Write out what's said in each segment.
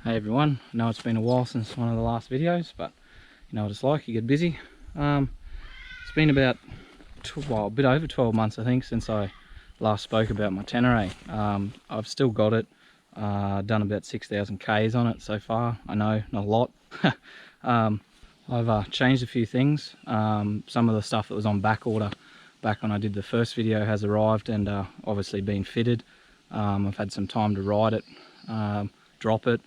Hey everyone, I know it's been a while since one of the last videos, but you know what it's like, you get busy. It's been about a bit over 12 months I think since I last spoke about my Tenere. I've still got it, done about 6,000 Ks on it so far. I know, not a lot. I've changed a few things. Some of the stuff that was on back order back when I did the first video has arrived and obviously been fitted. I've had some time to ride it, drop it,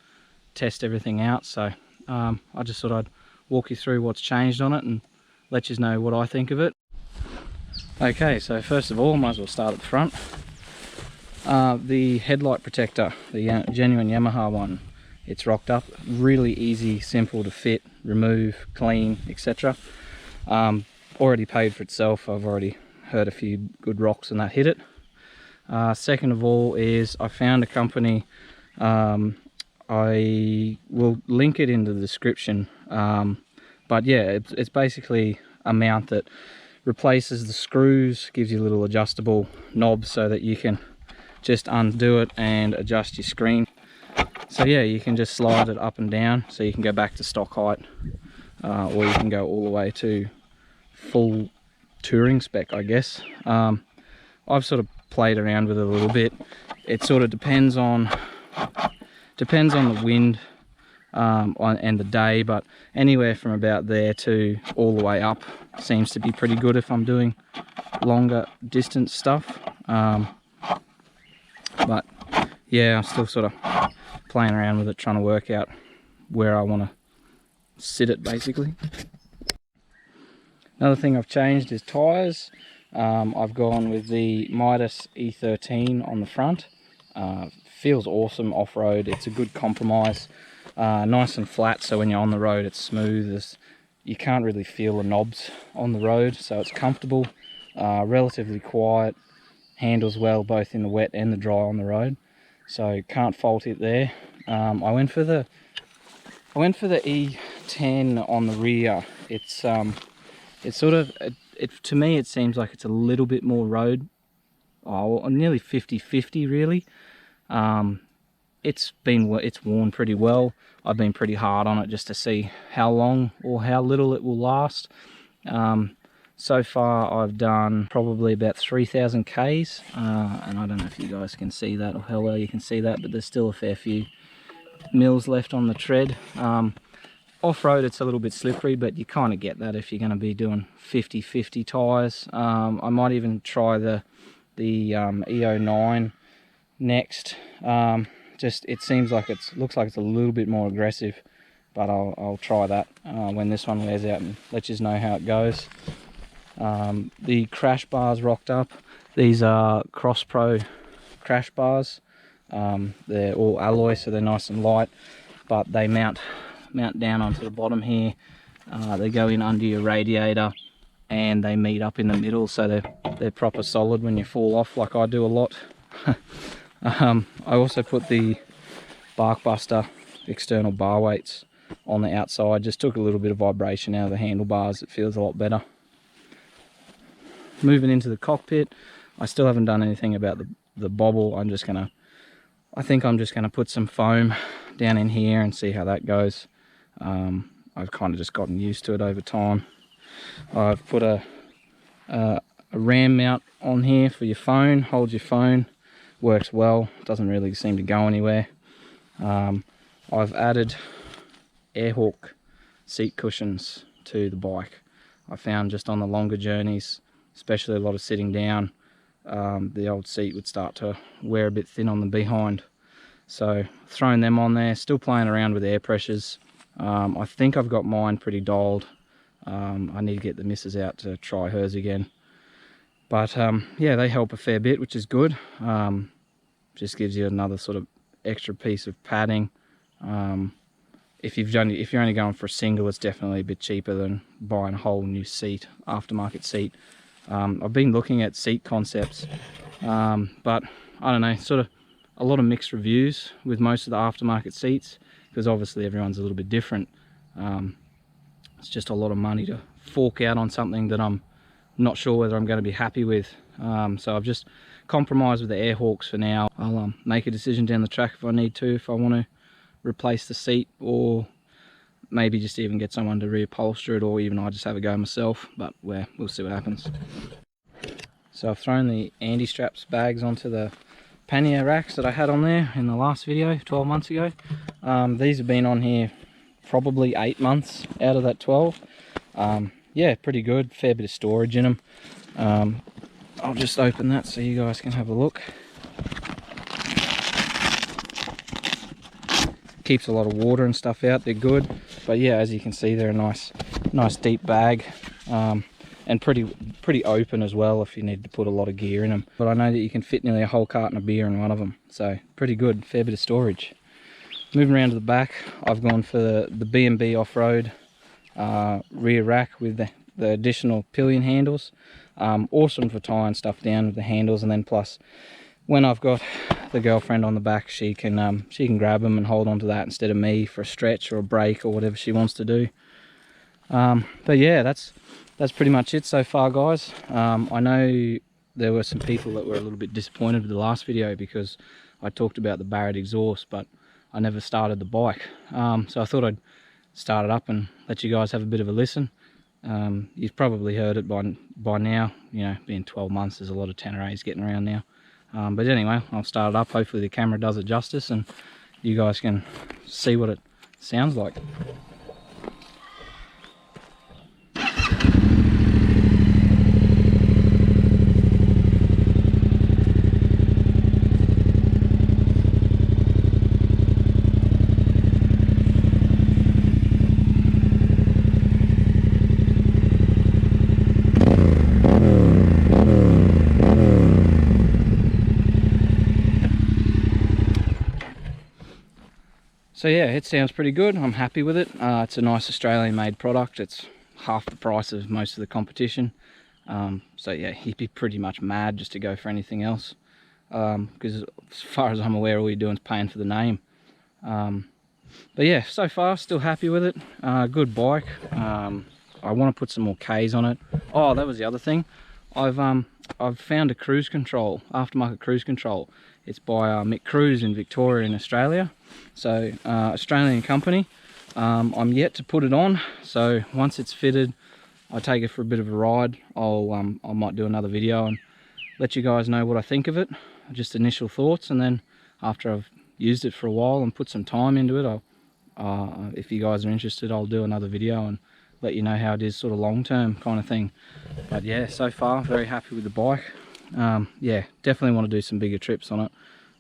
test everything out, so I just thought I'd walk you through what's changed on it and let you know what I think of it. Okay, so first of all, might as well start at the front. The headlight protector, the genuine Yamaha one, it's rocked up, really easy, simple to fit, remove, clean, etc. Already paid for itself. I've already heard a few good rocks and that hit it. Second of all is I found a company, I will link it in the description, but yeah, it's basically a mount that replaces the screws, gives you a little adjustable knob so that you can just undo it and adjust your screen. So yeah, you can just slide it up and down so you can go back to stock height, or you can go all the way to full touring spec, I guess. I've sort of played around with it a little bit. It sort of depends on the wind and the day, but anywhere from about there to all the way up seems to be pretty good if I'm doing longer distance stuff. But yeah, I'm still sort of playing around with it, trying to work out where I want to sit it basically. Another thing I've changed is tyres. I've gone with the Midas E13 on the front. Feels awesome off-road. It's a good compromise, nice and flat, so when you're on the road it's smooth. You can't really feel the knobs on the road, so it's comfortable, relatively quiet, handles well both in the wet and the dry on the road, so can't fault it there. I went for the E10 on the rear. It's sort of, to me it seems like it's a little bit more road, nearly 50-50 really. It's worn pretty well. I've been pretty hard on it just to see how long or how little it will last. So far I've done probably about 3,000 Ks, and I don't know if you guys can see that or how well you can see that, but there's still a fair few mils left on the tread. Off-road it's a little bit slippery, but you kind of get that if you're going to be doing 50-50 tyres. I might even try the E09 next. Just it seems like looks like it's a little bit more aggressive, but I'll try that when this one wears out and let you know how it goes. The crash bars rocked up. These are Cross Pro crash bars. They're all alloy, so they're nice and light, but they mount down onto the bottom here. They go in under your radiator and they meet up in the middle, so they're proper solid when you fall off, like I do a lot. I also put the Barkbuster external bar weights on the outside, just took a little bit of vibration out of the handlebars. It feels a lot better. Moving into the cockpit, I still haven't done anything about the bobble. I think I'm just gonna put some foam down in here and see how that goes. I've kind of just gotten used to it over time. I've put a RAM mount on here for your phone, holds your phone, works well, doesn't really seem to go anywhere. I've added Airhawk seat cushions to the bike. I found just on the longer journeys, especially a lot of sitting down, the old seat would start to wear a bit thin on the behind. So throwing them on there, still playing around with air pressures. I think I've got mine pretty dialed. I need to get the missus out to try hers again. But yeah, they help a fair bit, which is good. Just gives you another sort of extra piece of padding. If you're only going for a single, it's definitely a bit cheaper than buying a whole new seat, aftermarket seat. I've been looking at seat concepts, but I don't know, sort of a lot of mixed reviews with most of the aftermarket seats, because obviously everyone's a little bit different. It's just a lot of money to fork out on something that I'm not sure whether I'm going to be happy with. So I've just compromised with the Airhawks for now. I'll make a decision down the track if I need to, if I want to replace the seat, or maybe just even get someone to reupholster it, or even I just have a go myself, but we'll see what happens. So I've thrown the anti-straps bags onto the pannier racks that I had on there in the last video 12 months ago. These have been on here probably 8 months out of that 12. Yeah, pretty good, fair bit of storage in them. I'll just open that so you guys can have a look. Keeps a lot of water and stuff out, they're good. But yeah, as you can see, they're a nice deep bag, and pretty open as well if you need to put a lot of gear in them. But I know that you can fit nearly a whole carton of beer in one of them, so pretty good, fair bit of storage. Moving around to the back, I've gone for the B&B off-road rear rack with the additional pillion handles. Awesome for tying stuff down with the handles, and then plus when I've got the girlfriend on the back, she can grab them and hold on to that instead of me for a stretch or a break or whatever she wants to do. But yeah, that's pretty much it so far, guys. I know there were some people that were a little bit disappointed with the last video because I talked about the Barrett exhaust, but I never started the bike. So I thought I'd start it up and let you guys have a bit of a listen. You've probably heard it by now, you know, being 12 months, there's a lot of Teneres getting around now. But anyway, I'll start it up. Hopefully the camera does it justice and you guys can see what it sounds like. So yeah, it sounds pretty good. I'm happy with it. It's a nice Australian made product. It's half the price of most of the competition. So yeah, you'd be pretty much mad just to go for anything else. Because as far as I'm aware, all you're doing is paying for the name. But yeah, so far still happy with it. Good bike. I want to put some more Ks on it. Oh, that was the other thing. I've found a cruise control, aftermarket cruise control. It's by Mick Cruise in Victoria in Australia. So Australian company. I'm yet to put it on, so once it's fitted, I take it for a bit of a ride. I might do another video and let you guys know what I think of it, just initial thoughts, and then after I've used it for a while and put some time into it, if you guys are interested, I'll do another video and let you know how it is sort of long-term kind of thing. But yeah, so far very happy with the bike. Yeah, definitely want to do some bigger trips on it,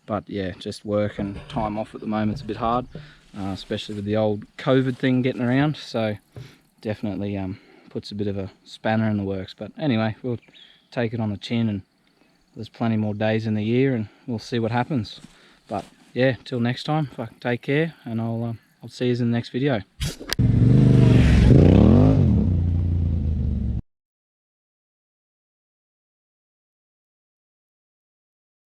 but yeah, just work and time off at the moment's a bit hard, especially with the old COVID thing getting around. So definitely puts a bit of a spanner in the works. But anyway, we'll take it on the chin, and there's plenty more days in the year and we'll see what happens. But yeah, till next time, take care, and I'll see you in the next video.